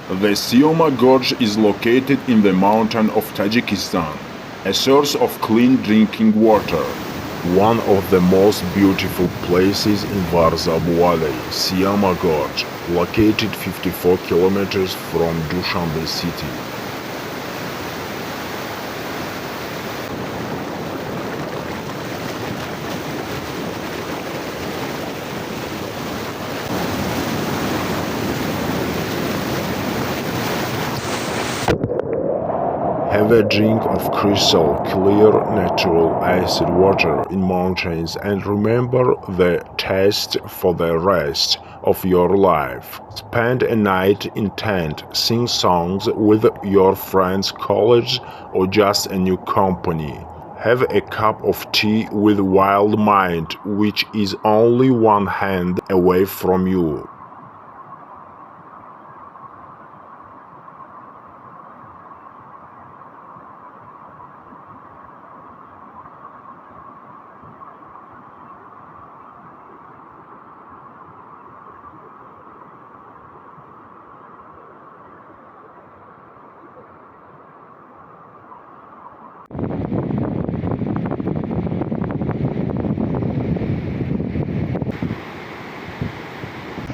The Siama Gorge is located in the mountain of Tajikistan, a source of clean drinking water. One of the most beautiful places in Varza Valley, Siama Gorge, located 54 kilometers from Dushanbe city. Have a drink of crystal clear natural acid water in mountains and remember the taste for the rest of your life. Spend a night in tent, sing songs with your friends, colleagues, or just a new company. Have a cup of tea with Wild Mind, which is only one hand away from you.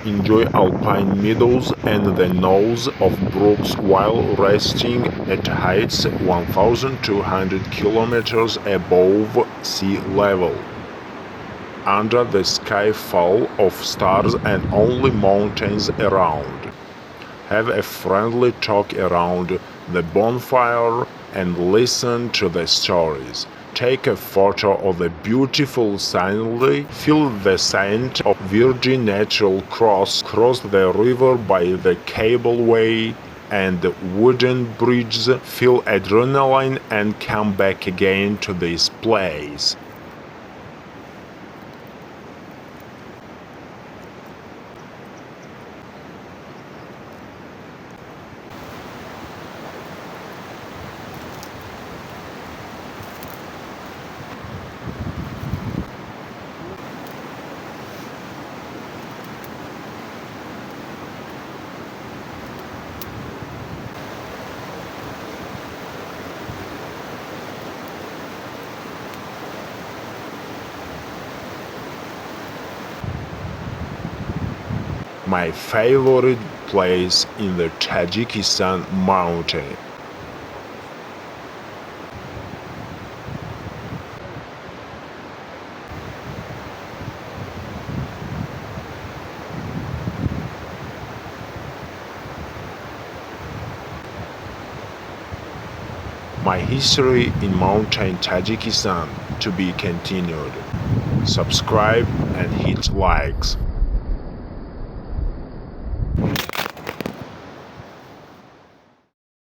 Enjoy alpine meadows and the nose of brooks while resting at heights 1,200 kilometers above sea level. Under the sky full of stars and only mountains around. Have a friendly talk around the bonfire and listen to the stories. Take a photo of the beautiful scenery, feel the scent of virgin natural cross the river by the cableway and wooden bridges, feel adrenaline and come back again to this place. My favorite place in the Tajikistan mountain. My history in mountain Tajikistan to be continued. Subscribe and hit likes.